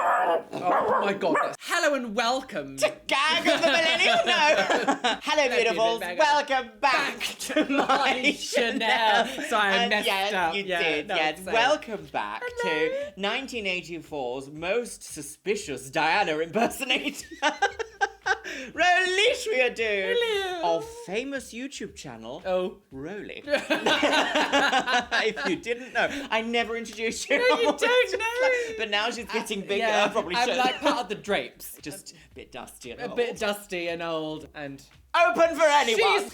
Oh my god. Hello and welcome to Gang of the Millennial. No. Hello, beautifuls. Welcome back to my Chanel. Sorry, I messed up. You did. Yes. Welcome back to 1984's most suspicious Diana impersonator. Roly, dude. Hello. Of famous YouTube channel. Oh. Roly. If you didn't know. I never introduced you. No, you don't know. But now she's getting bigger. Yeah, Probably I'm should. like part of the drapes. Just a bit dusty and A old. bit dusty and old and... Open for anyone.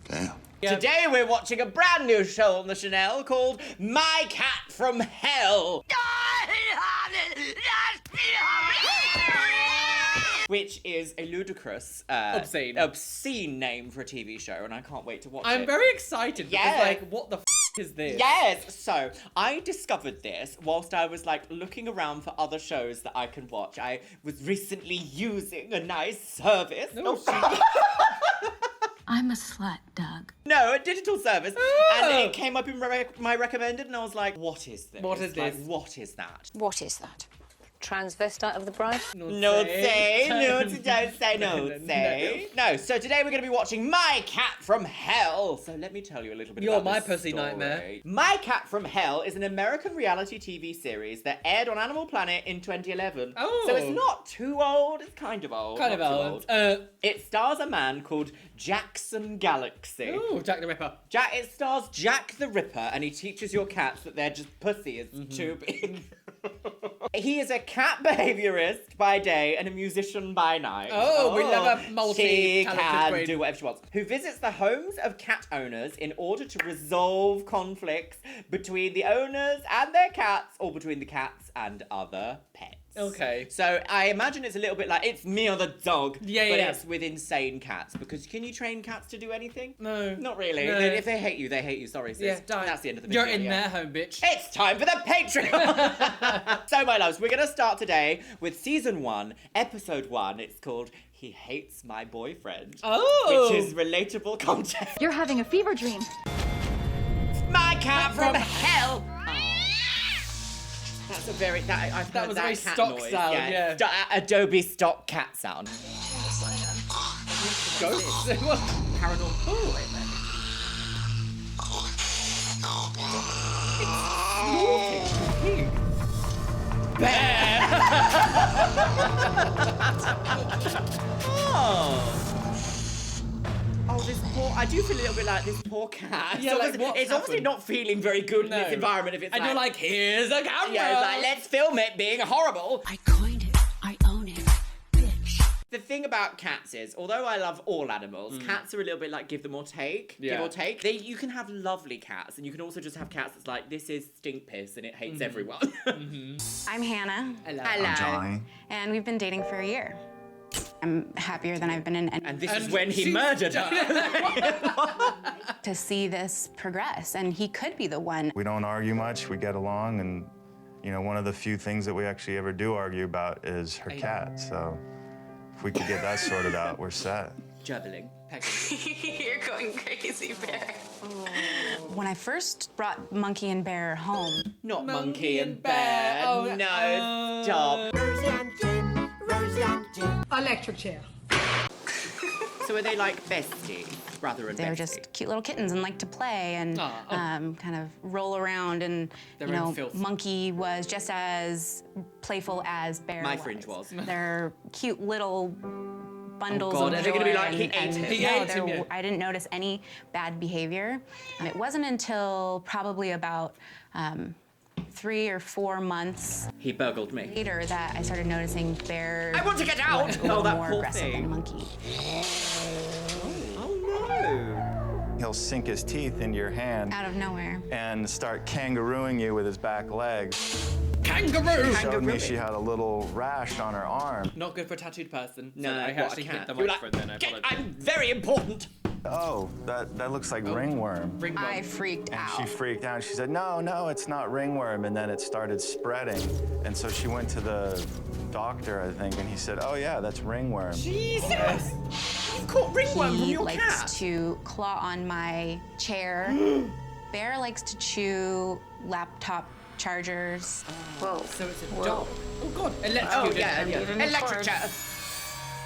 Damn. Yeah. Today we're watching a brand new show on the Chanel called My Cat from Hell. Which is a ludicrous, obscene name for a TV show, and I can't wait to watch it. I'm very excited because, Yeah. like, what the f*** is this? Yes! So, I discovered this whilst I was, like, looking around for other shows that I can watch. I was recently using a nice service. I'm a slut, Doug. No, a digital service. Oh. And it came up in my recommended, and I was like, what is this? What is Like, this? what is that? What is that? Transvestite of the bride? No, don't say. No, so today we're going to be watching My Cat from Hell. So let me tell you a little bit You're about my this pussy story. nightmare. My Cat from Hell is an American reality TV series that aired on Animal Planet in 2011. Oh. So it's not too old. It's kind of old. Kind of not too old. It stars a man called Jackson Galaxy. Ooh, Jack the Ripper. It stars Jack the Ripper, and he teaches your cats that their just pussy is too big. He is a cat behaviourist by day and a musician by night. Oh, we love a She multi-talented can queen. do whatever she wants. Who visits the homes of cat owners in order to resolve conflicts between the owners and their cats, or between the cats and other pets. Okay. So I imagine it's a little bit like It's Me or the Dog, but Yeah. it's with insane cats. Because can you train cats to do anything? No. Not really. No. If they hate you, they hate you. Sorry, sis. Yeah, die. That's the end of the video. You're in yeah. their home, bitch. It's time for the Patreon! So, my loves, we're going to start today with Season 1, Episode 1. It's called He Hates My Boyfriend. Oh! Which is relatable content. You're having a fever dream. My cat from hell! That's a very... I've That heard was a that very cat stock noise. sound, yeah. Adobe stock cat sound. Ghosts. Paranormal. Oh, wait a minute. Bear! Oh, this poor... I do feel a little bit like this poor cat. Yeah, like, It's what's obviously happened? not feeling very good in No. this environment if it's And you're like, here's a camera. Yeah, it's like, let's film it being horrible. I coined it. I own it. Bitch. The thing about cats is, although I love all animals, cats are a little bit like give them or take. Yeah. Give or take. You can have lovely cats, and you can also just have cats that's like, this is stink piss and it hates everyone. I'm Hannah, Hello. I'm Johnny. and we've been dating for a year. I'm happier than I've been in And this is And when he she's murdered her. to see this progress, and he could be the one. We don't argue much. We get along, and you know, one of the few things that we actually ever do argue about is her cat. So if we could get that sorted out, we're set. Jubbling. You're going crazy, Bear. When I first brought Monkey and Bear home, Not Monkey Monkey and and Bear. Bear. No, stop. Electric chair. So are they like besties? Brother and they were bestie? just cute little kittens and liked to play and kind of roll around. And Their you own know, filth. Monkey was just as playful as Bear My was. fringe was. They're cute little bundles God, of are they gonna joy be like, he and- ate and him? He no, ate him, there- yeah. I didn't notice any bad behavior. And it wasn't until probably about 3 or 4 months He burgled me. later that I started noticing Bear I want to get out! was a Oh, little that more poor aggressive thing. than Monkey. Oh no. He'll sink his teeth into your hand Out of nowhere. and start kangarooing you with his back legs. Kangaroo! She showed me Kangarooing. she had a little rash on her arm. Not good for a tattooed person. No, so I what, a actually hit cat? the You were microphone then. I apologize. I'm very important. Oh, that looks like ringworm. Ringworm. I freaked And out. she freaked out. She said, no, it's not ringworm. And then it started spreading. And so she went to the doctor, I think, and he said, oh yeah, that's ringworm. Jesus! You've caught ringworm from He your likes cat. to claw on my chair. Bear likes to chew laptop chargers. Whoa. So it's a dog. Oh god, Oh, electrocuted. yeah. Electric chair.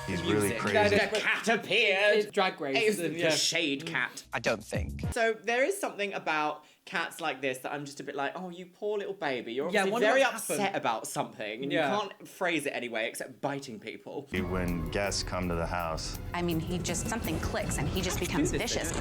He's really Music. crazy. The cat appeared. It's drag race. It's and, the shade cat. I don't think. So there is something about cats like this that I'm just a bit like, oh, you poor little baby. You're Yeah, obviously wonder very what's upset happened. about something, and Yeah. you can't phrase it anyway except biting people. When guests come to the house, I mean, something clicks and he just becomes vicious.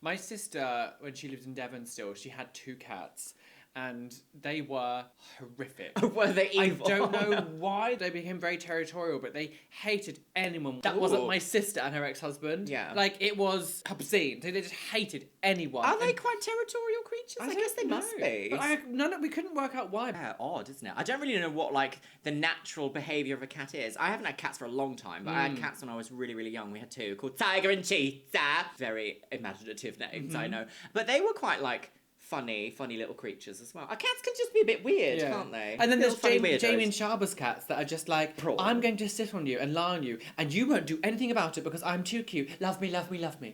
My sister, when she lived in Devon still, she had 2 cats. And they were horrific. Were they evil? I don't know why they became very territorial, but they hated anyone. That wasn't my sister and her ex-husband. Yeah. Like, it was obscene. They just hated anyone. Are they And quite territorial creatures? I guess they don't must know. be. But we couldn't work out why. Yeah, odd, isn't it? I don't really know what, like, the natural behaviour of a cat is. I haven't had cats for a long time, but I had cats when I was really, really young. We had 2 called Tiger and Cheetah. Very imaginative names, I know. But they were quite, like, funny little creatures as well. Our cats can just be a bit weird, can't they? And then Little there's funny Jamie and weirdos. Sharba's cats that are just like, Prawn. I'm going to sit on you and lie on you, and you won't do anything about it because I'm too cute. Love me, love me, love me.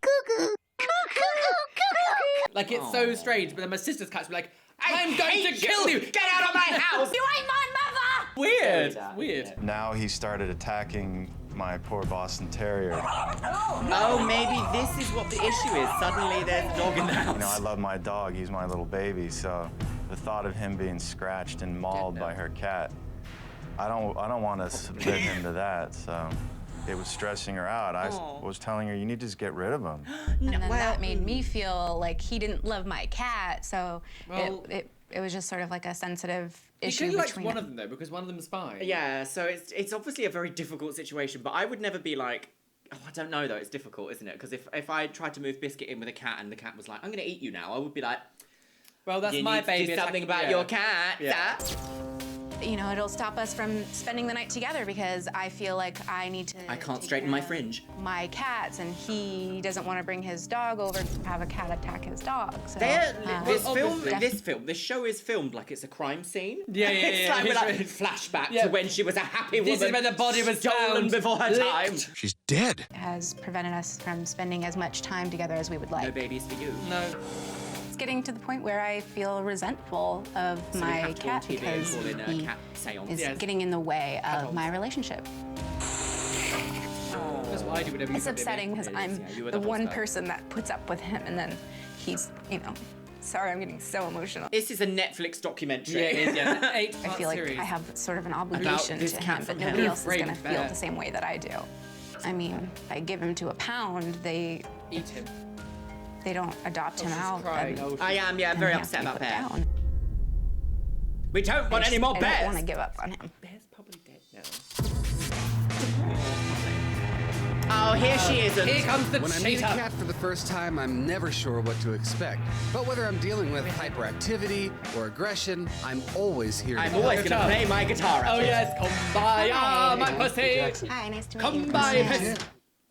Like, it's so strange, but then my sister's cats were like, I'm going to kill you! Get out of my house! You ain't my mother! Weird! Yeah. Weird. now he started attacking my poor Boston Terrier. Oh, maybe this is what the issue is. Suddenly there's a dog in the house. You know, I love my dog. He's my little baby. So the thought of him being scratched and mauled by her cat, I don't want to submit him to that. So it was stressing her out. I was telling her, you need to just get rid of him. And then that made me feel like he didn't love my cat, so Well- it was just sort of like a sensitive He issue clearly likes between one them. of them, though, because one of them's fine. Yeah, so it's obviously a very difficult situation, but I would never be like, oh, I don't know though, it's difficult, isn't it? Because if I tried to move Biscuit in with a cat and the cat was like, I'm going to eat you now, I would be like, Well, that's you my need baby. to do something attacking- about your cat. Yeah. You know, it'll stop us from spending the night together because I feel like I need to. I can't take straighten care my of fringe. My cats, and he doesn't want to bring his dog over to have a cat attack his dog. So, This show is filmed like it's a crime scene. Yeah, yeah, It's yeah, like we're yeah. like flashback Yeah. to when she was a happy woman. This is when the body was stolen found, before her licked. time. She's dead. has prevented us from spending as much time together as we would like. No babies for you. No. It's getting to the point where I feel resentful of So we my have to go on cat TV and because call in a he cat seance. is Yes. getting in the way of my relationship. That's what I do whenever you It's come near me. upsetting because It is, I'm yeah, you were the the one host. person that puts up with him, and then he's, you know, sorry, I'm getting so emotional. This is a Netflix documentary. Yeah, it is, yeah. I 8-part feel like series. I have sort of an obligation this to cat him, from but nobody hell. else is Brave going to feel bear. the same way that I do. I mean, if I give him to a pound, they Eat him. don't adopt him she's out. crying. and- Oh, I am, yeah, and very they have upset to be about put Bear. down. We don't want any more I bears. don't want to give up on him. Bear's probably dead now. Oh, here she is. Here comes the When I meet a cheetah. cat for the first time, I'm never sure what to expect. But whether I'm dealing with hyperactivity or aggression, I'm always here. I'm to always help. going to play my guitar. Oh yes, come by, Hi. my pussy. Hi, nice to meet Come you. by, pussy.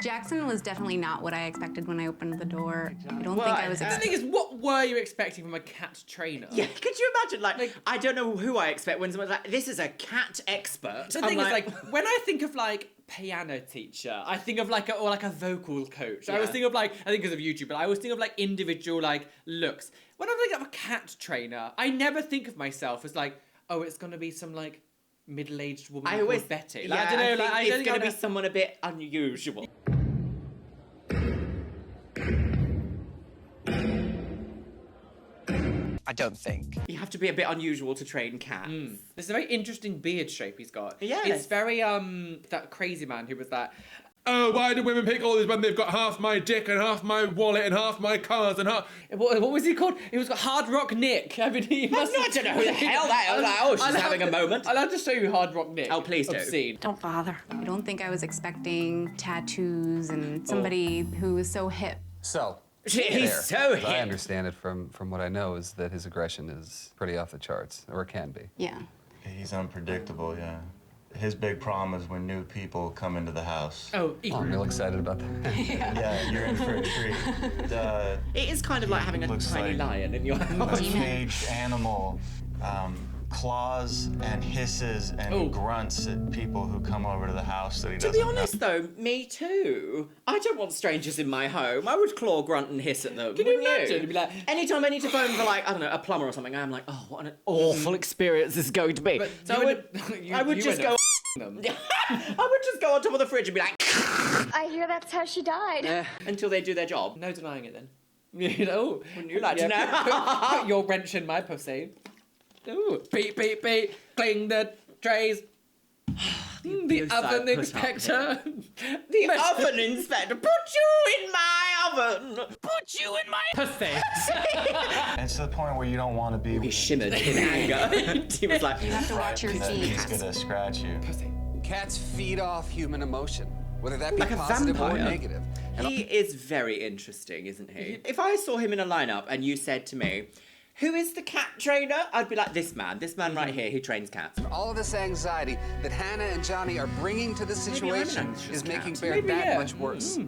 Jackson was definitely not what I expected when I opened the door. I don't Well, think I was The expecting. thing is, what were you expecting from a cat trainer? Yeah, could you imagine? Like, I don't know who I expect when someone's like, "This is a cat expert." The I'm thing is, like, when I think of like piano teacher, I think of like a vocal coach. I always think of like, I think because of YouTube, but I always think of like individual like looks. When I think of a cat trainer, I never think of myself as like, oh, it's gonna be some like middle-aged woman I always called Betty. Yeah, Like, I don't know. I Like, think I it's don't going to think be someone a bit unusual. I don't think. You have to be a bit unusual to train cats. There's a very interesting beard shape he's got. Yes. It's very that crazy man who was that. Oh, why do women pick all this when they've got half my dick and half my wallet and half my cars and half... What was he called? He was Hard Rock Nick. I mean, he must I don't know who the hell that is. Oh, she's having a moment. I'll have to show you Hard Rock Nick. Oh, please do. Obscene. Don't bother. I don't think I was expecting tattoos and somebody who was so hip. So, He's so as I hip. understand it from what I know is that his aggression is pretty off the charts, or it can be. Yeah. He's unpredictable, yeah. His big problem is when new people come into the house. Oh, Oh, I'm real excited about that. Yeah, you're in for a treat. It is kind of like having a Looks tiny like lion in your a house. caged animal claws and hisses and grunts at people who come over to the house that he doesn't To be honest, though, me too. I don't want strangers in my home. I would claw, grunt, and hiss at them. Can you wouldn't imagine? It'd be like, anytime I need to phone for, like, I don't know, a plumber or something, I'm like, oh, what an awful experience this is going to be. But So I would just go. them. I would just go on top of the fridge and be like, I hear that's how she died. until they do their job. No denying it then. You know, Wouldn't you like to know? Put your wrench in my pussy. Ooh, beep, beep, beep, cling the trays. The oven inspector. The oven inspector. Put you in my oven. Put you in my pussy. And it's to the point where you don't want to be with He shimmered in anger. He was like, You have to watch your that feet. he's gonna scratch you. Cats feed off human emotion, whether that be Like a positive or vampire. negative. And he is very interesting, isn't he? If I saw him in a lineup and you said to me, who is the cat trainer? I'd be like, this man right here who trains cats. all of this anxiety that Hannah and Johnny are bringing to the Maybe I'm an situation anxious is making cat. Bear Maybe, that yeah. much worse.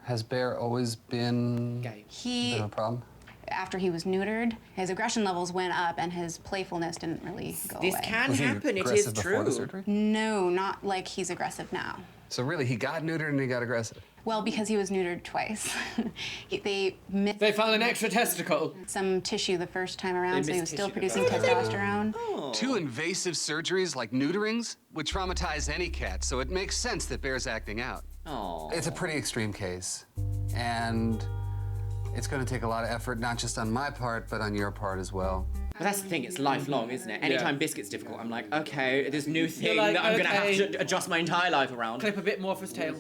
Has Bear always been Gay. a He, bit of a problem? after he was neutered, his aggression levels went up and his playfulness didn't really go This away. can Was he happen, it is aggressive before the true. surgery? No, not like he's aggressive now. So really, he got neutered and he got aggressive. Well, because he was neutered twice. They missed They found an extra testicle. some tissue the first time around, so he was missed still tissue the producing first testosterone. Two invasive surgeries like neuterings would traumatize any cat, so it makes sense that Bear's acting out. Oh. It's a pretty extreme case, and it's going to take a lot of effort, not just on my part, but on your part as well. But that's the thing, it's lifelong, isn't it? Anytime Biscuit's difficult, I'm like, okay, this new thing like, that I'm gonna have okay. to adjust my entire life around. Clip a bit more for his tail.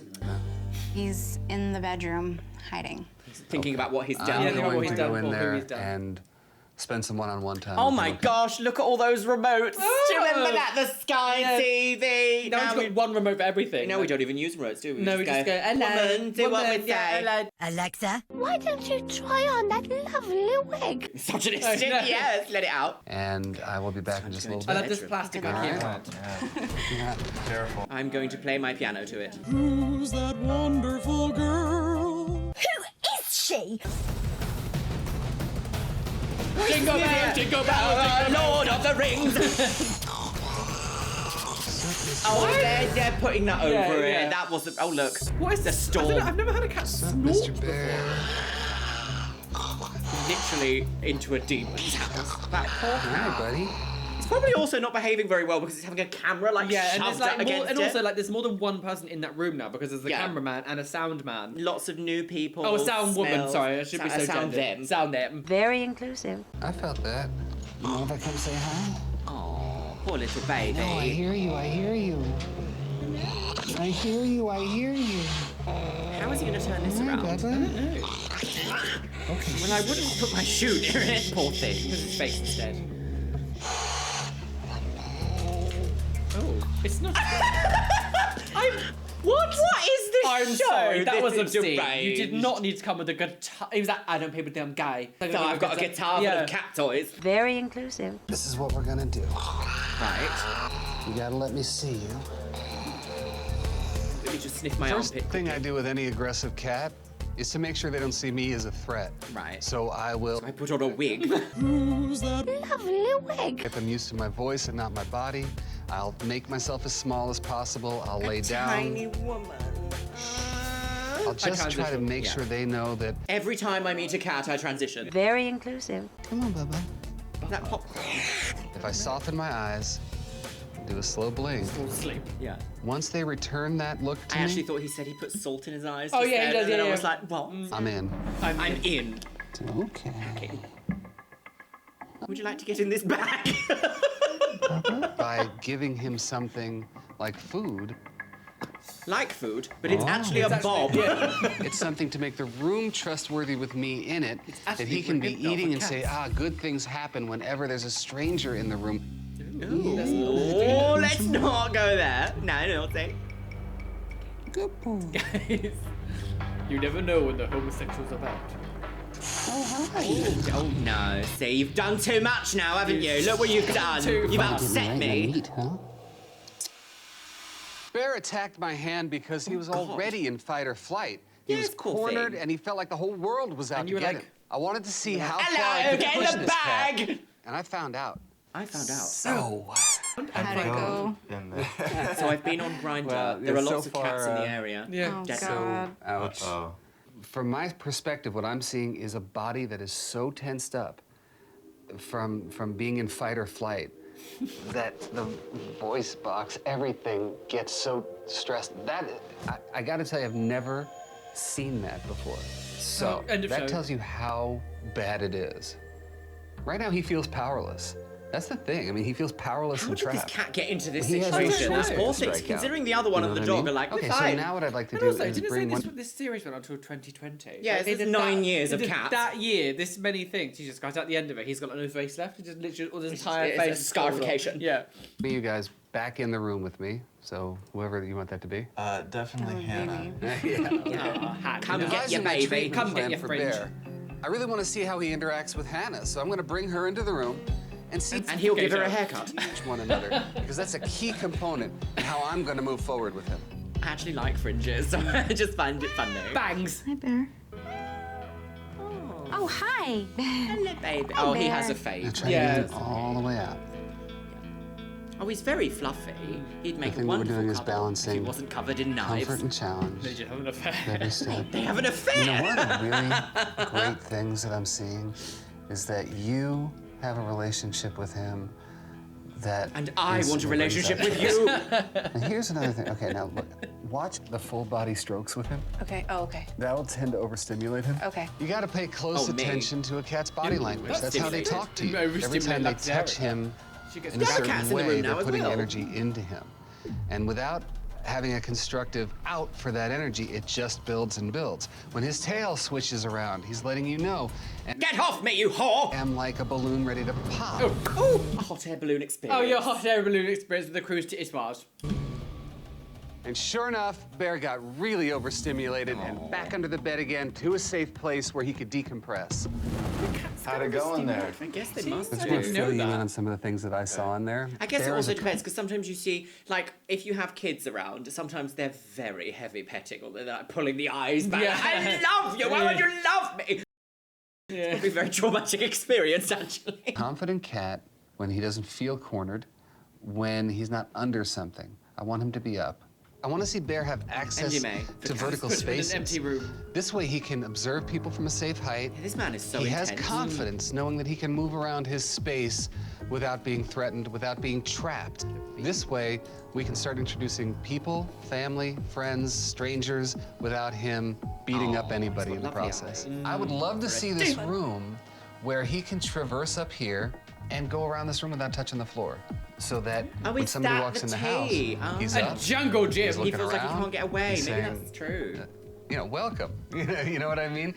He's in the bedroom hiding. Thinking about what he's I'm done. Yeah, think about what going he's to done go in or who there he's done. and spend some one-on-one time. Oh with my him. gosh, look at all those remotes. Do you remember that? The Sky Yeah. TV. Now he's got one remote for everything. No, we don't even use remotes, do we? No, we just go, hello, woman, do what we woman, yeah, say. hello. Alexa, why don't you try on that lovely wig? Misogynistic, No. yes, let it out. And I will be back in just a little I bit. love this plastic on Alright. here. Careful. I'm going to play my piano to it. Who is she? Jingle bell, jingle bell, Lord of the Rings. Oh, they're putting that over Yeah, it. yeah. That wasn't. Oh, look. What is the storm? I've never had a cat snort Mr. Bear. Literally into a demon's house. That poor Hi, cat. buddy. It's probably also not behaving very well because it's having a camera like Yeah, and shoved it's like up more, against and it. also like there's more than one person in that room now because there's the Yeah. cameraman and a sound man. Lots of new people. Oh, a sound woman. smells. Sorry, I should be so sound gendered. them. Sound them. Very inclusive. I felt that. You know if I come say hi? Oh, poor little baby. No, I hear you, I hear you. I hear you, I hear you. How is he going to turn this around? Bubba. Well, I wouldn't put my shoe near it, poor thing. Put his face instead. Oh, it's not. What is this I'm show? sorry, that This was is obscene. deranged. You did not need to come with a guitar. He was like, I don't pay with damn guy. So I've got a guitar full of cat toys. Very inclusive. This is what we're gonna do. Right. You gotta let me see you. Let me just sniff my First armpit. thing I do with any aggressive cat is to make sure they don't see me as a threat. Right. So I will I put on a wig. Lovely wig. get them used to my voice and not my body. I'll make myself as small as possible. I'll lay down. Tiny woman. I'll just try to transition, make yeah. sure they know that. Every time I meet a cat, I transition. Very inclusive. Come on, Bubba. That pop. If I soften my eyes, do a slow blink. Sleep. Yeah. Once they return that look to I actually me, thought he said he put salt in his eyes. Oh, just yeah, he then, does, and then yeah, I yeah. was like, what? I'm in. I'm in. Okay. Would you like to get in this bag? By giving him something like food, Like food, but it's actually a bob. it's something to make the room trustworthy with me in it, that actually he can be for him, eating not and for say, cats. good things happen whenever there's a stranger in the room. Oh, let's not go there. No, don't say. Guys, you never know when the homosexual's about. Oh no, see, you've done too much now, haven't you? Look what you've done. too You've far. upset me. Bear attacked my hand because he was already in fight or flight. He Yes, was poor cornered thing. and he felt like the whole world was out And to you were get like, him. I wanted to see how Hello, far I could get in push the this cat. bag. And I found out. I found out. So, How'd it go? In there. So I've been on Grindr. Well, there are so lots of cats in far, the area. Yeah. Oh, Dead God. ouch. Uh-oh. From my perspective, what I'm seeing is a body that is so tensed up from being in fight or flight that the voice box, everything gets so stressed. I got to tell you, I've never seen that before. So end of that show. tells you how bad it is. Right now, he feels powerless. That's the thing. I mean, he feels powerless How and did this trapped. cat get into this He has no situation? choice That's but to poor strike things. out. Considering the other one You and know the what I dog mean? are like, Okay, we're so fine. now what I'd like to And do also, is didn't bring say one. this series went on until 2020. Yeah, Like, they it's did 9 years they of did cats. That year, this many things. Jesus Christ, at the end of it, he's got no face left. He just literally, all his entire It's face a is fallen off. scarification. Yeah. You guys back in the room with me. So whoever you want that to be. Definitely Hannah. Come get Devising your a baby. treatment Come get plan your for fringe. Bear. I really want to see how he interacts with Hannah, so I'm going to bring her into the room and see And he'll give her a haircut. each one another, because that's a key component in how I'm going to move forward with him. I actually like fringes, so I just find it funny. Bangs. Hi, Bear. Oh, hi. Hello, baby. Oh, he has a Now fade. try to get him all the way out. Oh, he's very fluffy. He'd make thing a that we're wonderful doing is couple if he balancing wasn't covered in knives. Comfort and challenge. They just have an affair. Every step. They have an affair. You know, one of the really great things that I'm seeing is that you have a relationship with him that And I want a instantly brings relationship out with trust. you. And here's another thing. Okay, now look, watch the full body strokes with him. Okay. Oh, okay. That will tend to overstimulate him. Okay. You got to pay close Oh, me. attention to a cat's body language. That's how they Overstimulated. talk to you. Every Overstimulate time they Luxeria. touch him She gets in a The other certain cats in the way, room now they're as putting well. energy into him. And without having a constructive out for that energy, it just builds and builds. When his tail switches around, he's letting you know. And Get off me, you whore! I'm like a balloon ready to pop. Oh, a hot air balloon experience. Oh, your hot air balloon experience with the cruise to Ismars. And sure enough, Bear got really overstimulated and back under the bed again to a safe place where he could decompress. How'd it go in there? I guess they must Let's do. just fill you in that. on some of the things that I saw in there. I guess it Bear is also a depends, because sometimes you see, like, if you have kids around, sometimes they're very heavy petting, or they're like pulling the eyes back. Yeah. I love you! Why would you love me? It's probably a very traumatic experience, actually. confident cat when he doesn't feel cornered, when he's not under something. I want him to be up. I want to see Bear have access MDMA. to vertical Put him in an spaces. empty room. This way he can observe people from a safe height. This man is so He intense. has confidence knowing that he can move around his space without being threatened, without being trapped. This way, we can start introducing people, family, friends, strangers, without him beating up anybody in the lovely process. alley. I would love to see this room where he can traverse up here and go around this room without touching the floor. So that Oh, when is somebody that walks the in the house, tea? Oh. he's A up. jungle gym. He's He looking feels like he around, can't get away. he's Maybe saying, that's true. You know, welcome. You know what I mean?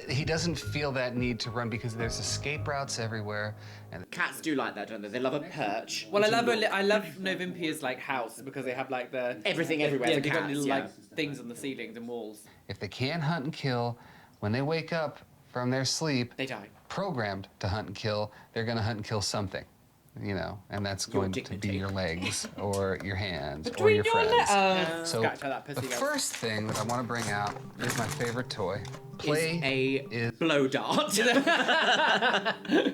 He doesn't feel that need to run because there's escape routes everywhere. And Cats do like that, don't they? They love a perch. Well, I love Novimpia's like house because they have like the Everything everywhere Yeah, for they got cats, little yeah. like things on the ceilings and walls. if they can't hunt and kill, when they wake up from their sleep, They die. programmed to hunt and kill, they're going to hunt and kill something. You know, and that's Your going to be dignity. your legs or your hands or Between your your friends. So Scratch how that pussy the goes. first thing that I want to bring out is my favorite toy. Play Is a blow dart.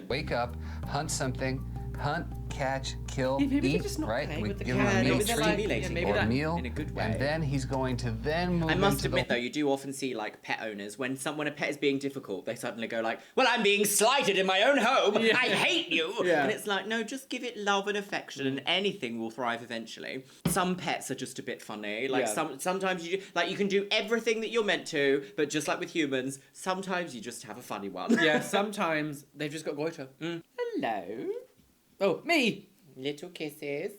wake up, hunt something, hunt, catch, kill, Yeah, maybe eat, just not right? play We with the give him cat. a meal Maybe they're like- treat yeah, maybe or that- meal, in a good way. and then he's going to then move I must into admit, the... though, you do often see, like, pet owners, when a pet is being difficult, they suddenly go like, well, I'm being slighted in my own home. Yeah. I hate you. Yeah. And it's like, no, just give it love and affection and anything will thrive eventually. Some pets are just a bit funny. Like, Yeah. sometimes you can do everything that you're meant to, but just like with humans, sometimes you just have a funny one. Yeah, sometimes they've just got goiter. Hello. Oh, me. Little kisses.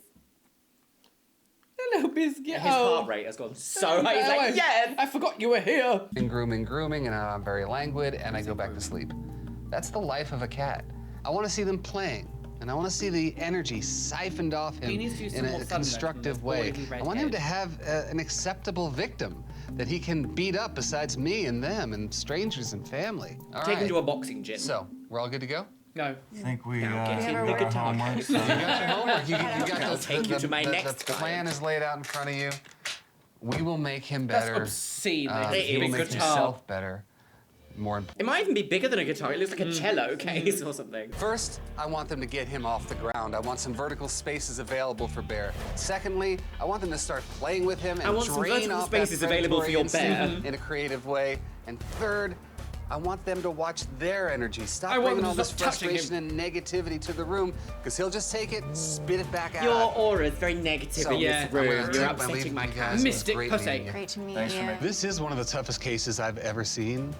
Hello, biscuit. His heart rate has gone so high. He's like, yes. I forgot you were here. And grooming, and I'm very languid, and I go back to sleep. That's the life of a cat. I want to see them playing, and I want to see the energy siphoned off him He needs to use in some a more sunlight constructive from way. those boily red I want him to heads. have an acceptable victim that he can beat up besides me and them and strangers and family. All Take him right. to a boxing gym. So, we're all good to go? No. I think we Now get did in the our guitar. homework. So You got your homework. You got I'll take you to my next The plan client. is laid out in front of you. We will make him That's better. obscene. It He will is make guitar. himself better. more important. It might even be bigger than a guitar. It looks like a cello case or something. First, I want them to get him off the ground. I want some vertical spaces available for Bear. Secondly, I want them to start playing with him and I want some drain vertical off that spaces available for your predatory bear. instinct in a creative way. And third, I want them to watch their energy. Stop I want bringing them all to this stop touching frustration and negativity to the room, because he'll just take it, spit it back out. Your aura is very negative So, in yeah, this room. I'm gonna You're take my upsetting leave my with you cat. guys. It was Mystic great pussy. meeting you. Great to meet Thanks for you. making This is one of the toughest cases I've ever seen.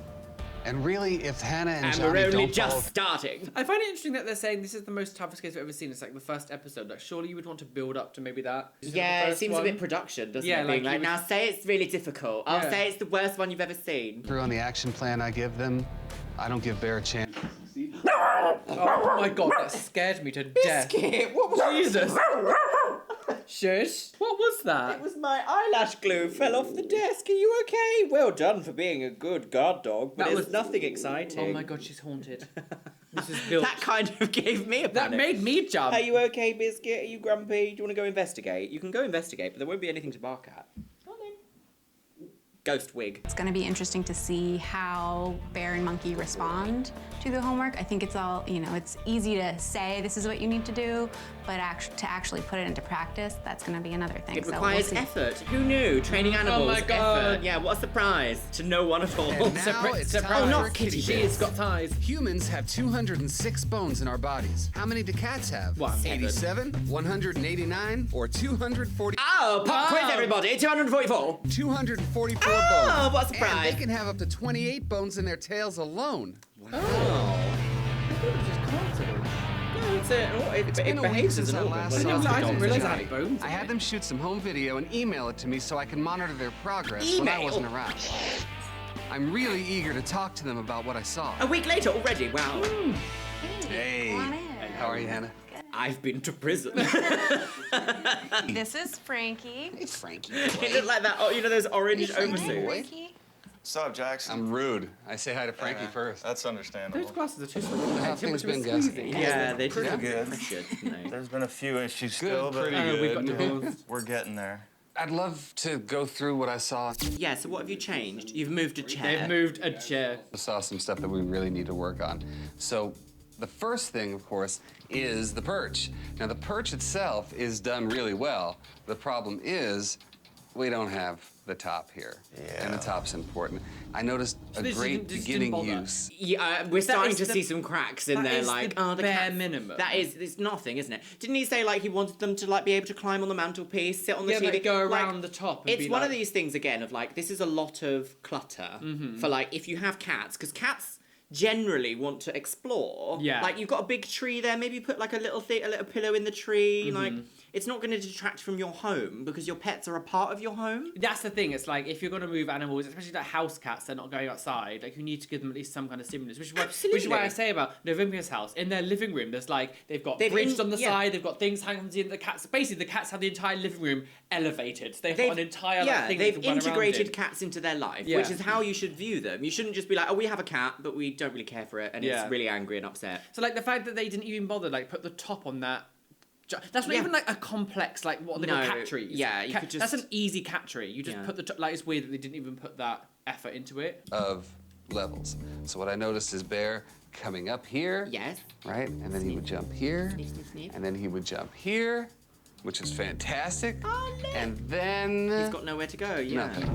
And really, if Hannah and And Johnny we're only don't just follow starting. I find it interesting that they're saying this is the most toughest case I've ever seen. It's like the first episode. Like, surely you would want to build up to maybe that. Is the Yeah, it first seems one? a bit production, doesn't Yeah, it? Being like like, you now say it's really difficult. I'll Yeah. say it's the worst one you've ever seen. through on the action plan I give them, I don't give Bear a chance. Oh my god, that scared me to death. Biscuit, what was Jesus. Shush. What was that? It was my eyelash glue fell off the desk. Are you okay? Well done for being a good guard dog, but That it's was- nothing exciting. Oh my god, she's haunted. This is built. That kind of gave me a That panic. made me jump. Are you okay, Biscuit? Are you grumpy? Do you want to go investigate? You can go investigate, but there won't be anything to bark at. Ghost wig. It's going to be interesting to see how Bear and Monkey respond to the homework. I think it's all, you know, it's easy to say this is what you need to do, but to actually put it into practice, that's going to be another thing. It So we'll requires see. effort. Who knew? Training animals. my God. Effort. Yeah, what a surprise. To no one at all. And now it's time Oh, for not kitty kitty bits. She's got ties. Humans have 206 bones in our bodies. How many do cats have? One. 87, 189, or 240? Oh, pop quiz, Wow. everybody. 244. 244 Oh, bones. what a surprise. And they can have up to 28 bones in their tails alone. It been a week behaves since as an I organ. last Well, it saw doesn't the I didn't dogs realise and I had Johnny. bones. I had them shoot some home video and email it to me so I can monitor their progress when I Email? wasn't around. I'm really eager to talk to them about what I saw. A week later already, wow. Hey, Come on in. how are you, Hannah? I've been to prison. This is Frankie. Hey, Frankie. It looked like that, oh, you know those orange Frankie. oversuits? Frankie. What's up, Jackson? I'm rude. I say hi to Frankie Yeah, first. That's understandable. Those glasses are too small. How Too things much of a been, guys? squeezy. Yeah, they Pretty just good. pressured, you know. There's been a few issues Good, still, but pretty We've got good. divorced. we're getting there. I'd love to go through what I saw. Yeah, so what have you changed? You've moved a chair. They've moved a chair. I saw some stuff that we really need to work on. So the first thing, of course, is the perch. Now, the perch itself is done really well. The problem is we don't have the top here. And the top's important. I noticed a this great just didn't beginning bother. use. Yeah, we're starting is to the- see some cracks in that there, is like, the oh, the bare cat- minimum. That is, it's nothing, isn't it? Didn't he say, like, he wanted them to, like, be able to climb on the mantelpiece, sit on the Yeah, TV? like, go Like, around the top and It's be one of like- these things, again, of, like, this is a lot of clutter for, like, if you have cats, because cats generally want to explore. Yeah. Like, you've got a big tree there, maybe put, like, a little pillow in the tree, like... It's not going to detract from your home because your pets are a part of your home. That's the thing. It's like if you're gonna move animals, especially like house cats, they're not going outside. Like you need to give them at least some kind of stimulus. Which is why Absolutely. I say about November's house in their living room. There's like they've got bridges on the side. They've got things hanging on the end. The cats basically the cats have the entire living room elevated. So they've got an entire thing. they've they can run around integrated in. cats into their life, Yeah. which is how you should view them. You shouldn't just be like, oh, we have a cat, but we don't really care for it, and Yeah. it's really angry and upset. So like the fact that they didn't even bother like put the top on that. That's not even like a complex like what they call No, cat trees. yeah, you could That's just- an easy cat tree. You just Yeah. put the like it's weird that they didn't even put that effort into it. Of levels. So what I noticed is Bear coming up here. Yes. Right? And then he would jump here. Sniff, sniff, sniff. And then he would jump here, which is fantastic. Oh, look. And then He's got nowhere to go, yeah. nothing.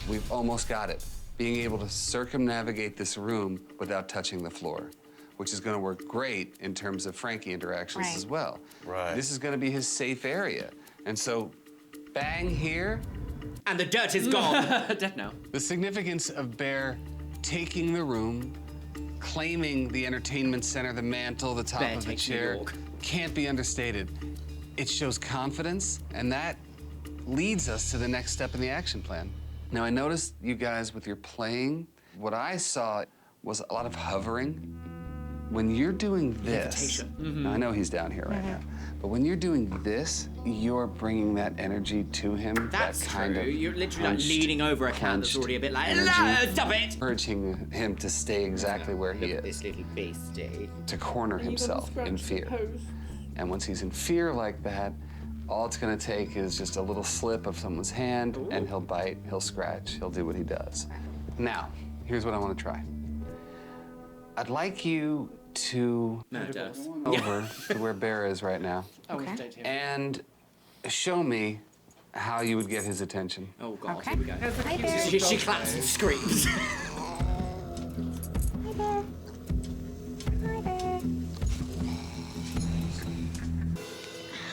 We've almost got it. Being able to circumnavigate this room without touching the floor, which is going to work great in terms of Frankie interactions Right. as well. Right. This is going to be his safe area. And so, bang here. And the dirt is gone. Dead now. The significance of Bear taking the room, claiming the entertainment center, the mantle, the top Bear of the takes New chair, York. can't be understated. It shows confidence, and that leads us to the next step in the action plan. Now, I noticed you guys with your playing, what I saw was a lot of hovering. When you're doing this, Levitation. now I know he's down here right now, but when you're doing this, you're bringing that energy to him. That's that kind true. of You're literally like punched, leaning over a cat that's clenched already a bit like, energy, no, stop it! encouraging him to stay exactly where he is, This little beastie. to corner himself in fear. And once he's in fear like that, all it's gonna take is just a little slip of someone's hand, and he'll bite, he'll scratch, he'll do what he does. Now, here's what I want to try. I'd like you to Murder. over to where Bear is right now Okay. and show me how you would get his attention. Oh god, Okay. here we go. Hi, Bear. She claps and screams.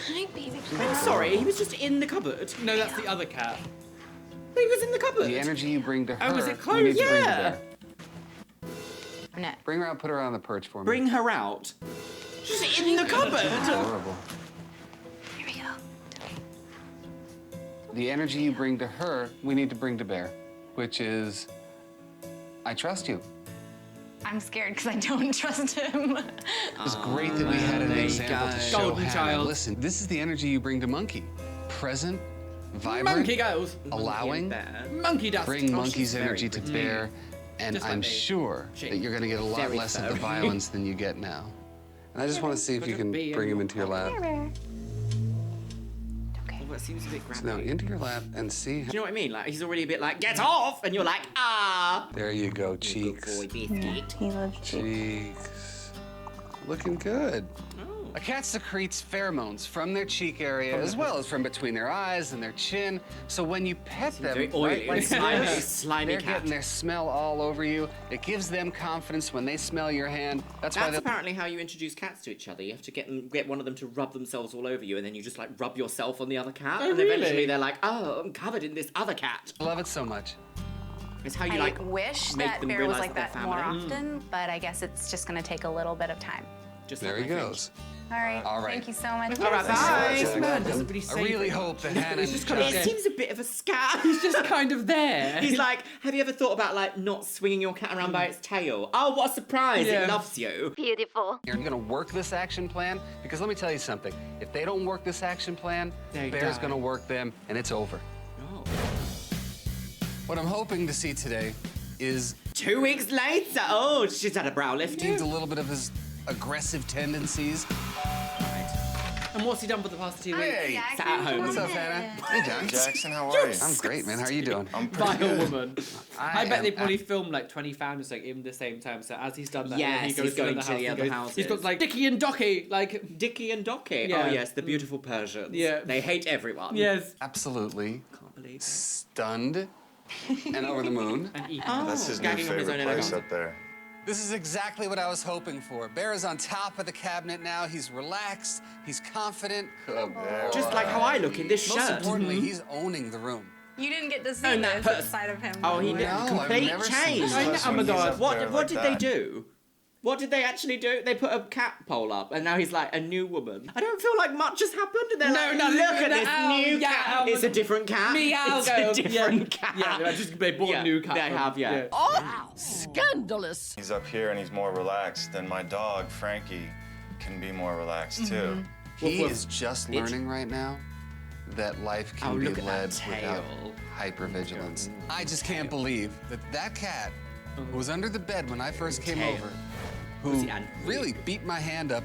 Hi, baby. I'm sorry, he was just in the cupboard. No, that's the other cat. He was in the cupboard. The energy you bring to her, Oh, is it we closed? need to bring to Yeah. Bear. No. Bring her out, put her on the perch for me. Bring her out. She's in the cupboard. Horrible. Here we go. The energy you bring to her, we need to bring to Bear, which is, I trust you. I'm scared because I don't trust him. It's great that we had an there you example go. to show Golden Hannah. child. Listen, this is the energy you bring to Monkey. Present, vibrant, Monkey goes. allowing. Monkey dust. Bring Oh, Monkey's she's very energy to pretty. Bear, and Just like I'm me. sure She. that you're going to get a lot Very less of the furry. violence than you get now. And I just want to see if you can bee in bring him your into your lap. Oh, it seems a bit So now grabby. into your lap and see. Do you know what I mean? Like, he's already a bit like, get off! And you're like, ah! There you go, Good cheeks. boy, biscuit. He loves Cheeks. Looking good. A cat secretes pheromones from their cheek area as well as from between their eyes and their chin. So when you pet them, Very oily, like slimy, this, slimy they're cat. getting their smell all over you. It gives them confidence when they smell your hand. That's why That's they apparently how you introduce cats to each other. You have to get one of them to rub themselves all over you, and then you just like rub yourself on the other cat, Oh, and really? eventually they're like, "Oh, I'm covered in this other cat." love it so much. It's how you I like wish make that them Bear was realise like that that they're more family. often, but I guess it's just going to take a little bit of time. Just There like he my goes. All right. All right. Thank you so much. All right, bye. This man doesn't really I say really very hope that much. Hannah. He's just and kind of It Jack- seems a bit of a scat. He's just kind of there. He's like, have you ever thought about like not swinging your cat around by its tail? Oh, what a surprise! Yeah. It loves you. Beautiful. You're gonna work this action plan because let me tell you something. If they don't work this action plan, They Bear's die. gonna work them, and it's over. Oh. What I'm hoping to see today is 2 weeks later. Oh, she's had a brow lift. needs a little bit of his aggressive tendencies. And what's he done for the past 2 weeks? Hey, Sat at home. what's up, Hannah? Hey, John. Jackson, how are you? I'm great, man. How are you doing? I'm pretty Vile good. woman. I I bet am they probably filmed like 20 families like in the same time. So as he's done that, Yes, he he's goes going to to the the house. other He's houses. got like Dickie and Docky, like Dickie and Docky. Yeah. Oh yes, the beautiful Persians. Yeah. They hate everyone. yes. absolutely Can't believe it. stunned and over the moon. And eat. Oh, That's his new gagging on his favorite own place elegance. up there. This is exactly what I was hoping for. Bear is on top of the cabinet now. He's relaxed. He's confident. Good boy. Just like how I look in this Most shirt. importantly, he's owning the room. You didn't get to see Oh, that this hurts. side of him. Oh, he did. No, I've Complete never seen change. this. I know. That's Oh my when he's god. up What there what like did that. they do? What did they actually do? They put a cat pole up, and now he's like a new woman. I don't feel like much has happened. And they're No, like, no, look no, at no, this ow, new yeah, cat. ow, It's a different cat. Meow It's go. a different cat. Yeah, they bought Yeah, a new cat. they have, yeah. Oh, scandalous. He's up here and he's more relaxed. Then my dog, Frankie, can be more relaxed too. He is just learning right now that life can Oh, be look at led that without tail. hypervigilance. I just can't believe that cat who was under the bed when I first came Tail. over, who Was he angry? really beat my hand up,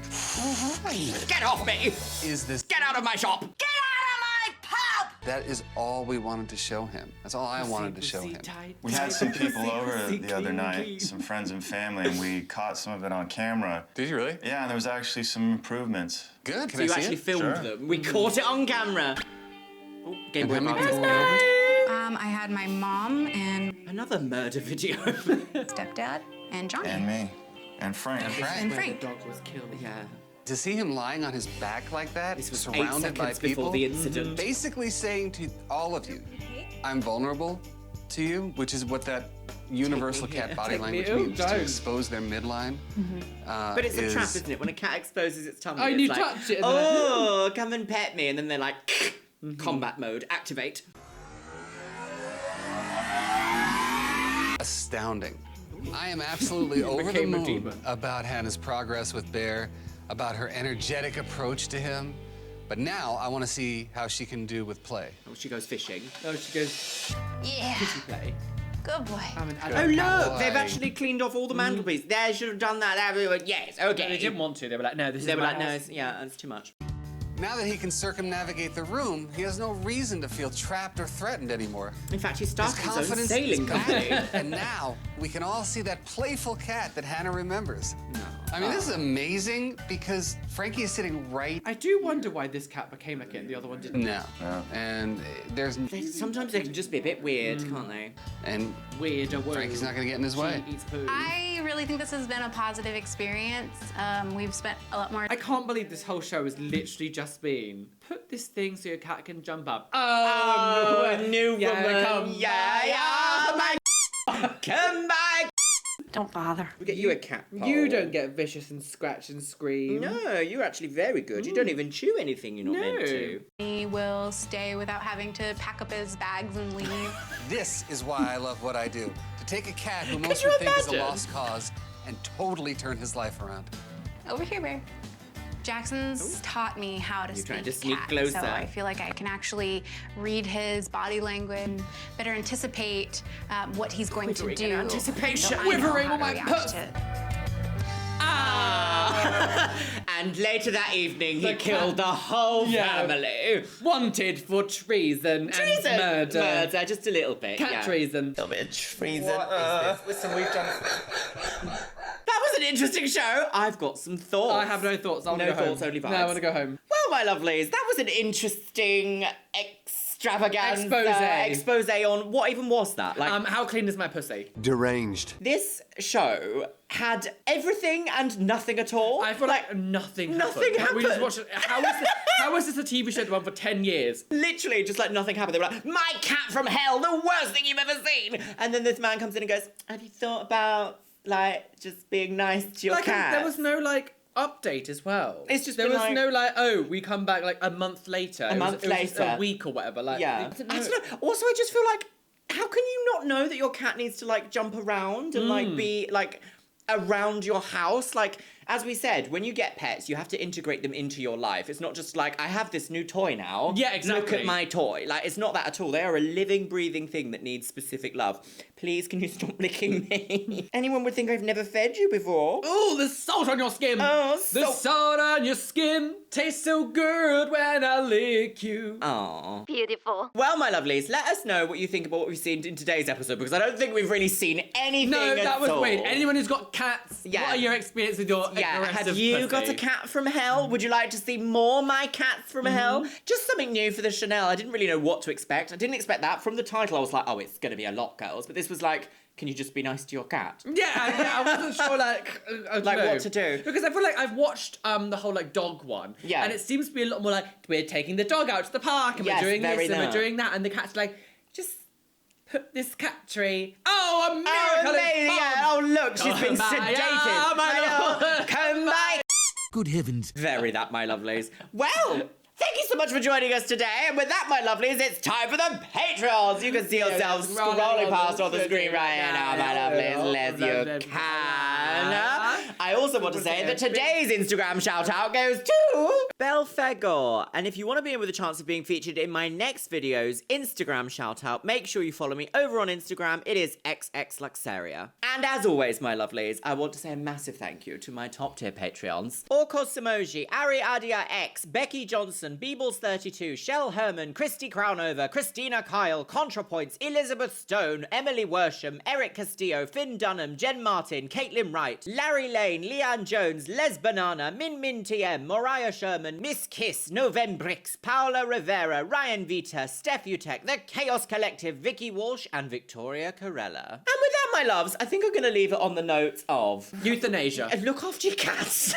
Get off me! is this. Get out of my shop! Get out of my pub! That is all we wanted to show him. That's all I wanted to show him. We had some people over the other night, some friends and family, and we caught some of it on camera. Did you really? Yeah, and there was actually some improvements. Good. Can So I you see actually it? filmed Sure. them. We caught it on camera. Oh, Game And Boy how many Advance. people were over? I had my mom and Another murder video. stepdad and Johnny. And me. And Frank. And Frank. The dog was killed. yeah. To see him lying on his back like that, This was 8 surrounded by seconds before people, the incident. basically saying to all of you, I'm vulnerable to you, which is what that universal Take me cat here. body Take me- language oh, means, to don't. expose their midline. But it's a trap, isn't it? When a cat exposes its tummy, Oh, and it's you like, touch it and oh, come and pet me, and then they're like, combat mode, activate. Astounding. I am absolutely over the Became a moon demon. about Hannah's progress with Bear, about her energetic approach to him. But now I want to see how she can do with play. Oh, she goes fishing. Oh, she goes Yeah. kitty play. Good boy. I mean, I Oh don't look, boy. they've actually cleaned off all the mantelpiece. They should have done that. Everyone, yes, okay. They didn't want to. They were like, no, this They is were my like, no, house. it's, yeah, it's too much. Now that he can circumnavigate the room, he has no reason to feel trapped or threatened anymore. In fact, he His started his own confidence is sailing company. back, and now we can all see that playful cat that Hannah remembers. No. I mean, this is amazing because Frankie is sitting right. I do wonder why this cat became a kid and the other one didn't. No. And there's. Sometimes they can just be a bit weird, can't they? And Weirder world. Frankie's not gonna get in his way. She eats poo. I really think this has been a positive experience. We've spent a lot more. I can't believe this whole show has literally just been put this thing so your cat can jump up. Oh, a new woman. Come yeah, come back. Don't bother. We'll get you a cat. You don't get vicious and scratch and scream. No, you're actually very good. You don't even chew anything you're not meant to. He will stay without having to pack up his bags and leave. This is why I love what I do. To take a cat who most you would think is a imagine? lost cause and totally turn his life around. Over here, Bear. Jackson's taught me how to You're speak trying to sneak cat, closer. so I feel like I can actually read his body language, better anticipate what he's going to Quivering do. in anticipation. So I know Quivering how on to my react purse. to it. And later that evening, he The killed the whole family. Wanted for treason, Treason. and murder. Murder, just a little bit. Cat yeah. treason. A little bit of treason. What is this? Listen, we've done. That was an interesting show. I've got some thoughts. I have no thoughts. I want to No go home. thoughts, only vibes. No, I want to go home. Well, my lovelies, that was an interesting extravaganza Expose. on what even was that? Like, How clean is my pussy? Deranged. this show had everything and nothing at all. I feel like nothing Nothing happened. We just happened. watched it. How is this a TV show that went for 10 years? Literally, just like nothing happened. They were like, my cat from hell, the worst thing you've ever seen. And then this man comes in and goes, have you thought about, like, just being nice to your cat? There was no, update as well. It's just there been was like- no we come back a month later. It was just a week or whatever. Yeah. I don't know. Also, I just feel like, how can you not know that your cat needs to jump around and be around your house? Like, as we said, when you get pets, you have to integrate them into your life. It's not just I have this new toy now. Yeah, exactly. Look at my toy. It's not that at all. They are a living, breathing thing that needs specific love. Please, can you stop licking me? Anyone would think I've never fed you before. Oh, the salt on your skin. Oh, the salt on your skin tastes so good when I lick you. Aww. Beautiful. Well, my lovelies, let us know what you think about what we've seen in today's episode, because I don't think we've really seen anything No, that was at all. weird. Anyone who's got cats, Yeah. what are your experiences with your aggressive have you got pussy? a cat from hell? Would you like to see more My Cats from Hell? Just something new for the Chanel. I didn't really know what to expect. I didn't expect that. From the title, I was like, oh, it's going to be a lot, girls. But this was can you just be nice to your cat? Yeah, I wasn't sure I don't know. What to do. Because I feel like I've watched the whole dog one. Yeah. And it seems to be a lot more we're taking the dog out to the park and Yes, we're doing very this and that. we're doing that, and the cat's just put this cat tree. Oh, a miracle! amazing. It's Yeah. Oh, look, she's been Come by, sedated. ah, my I know. lord. Come by. Good heavens. Very that, my lovelies. Well, thank you so much for joining us today. And with that, my lovelies, it's time for the Patreons. You can see yourselves scrolling past on the screen right now, my lovelies, as you can. I also want to say that today's Instagram shout out goes to Belfegor. And if you want to be in with a chance of being featured in my next video's Instagram shout out, make sure you follow me over on Instagram. It is xxluxeria. And as always, my lovelies, I want to say a massive thank you to my top tier Patreons. Orkos Samoji, Ari Adia X, Becky Johnson, Beebles32, Shell Herman, Christy Crownover, Christina Kyle, ContraPoints, Elizabeth Stone, Emily Worsham, Eric Castillo, Finn Dunham, Jen Martin, Caitlin Wright, Larry Lane, Leanne Jones, Les Banana, Min Min TM, Mariah Sherman, Miss Kiss, Novembrix, Paola Rivera, Ryan Vita, Steph Utek, The Chaos Collective, Vicky Walsh, and Victoria Corella. And with that, my loves, I think I'm going to leave it on the note of euthanasia. Look after your cats.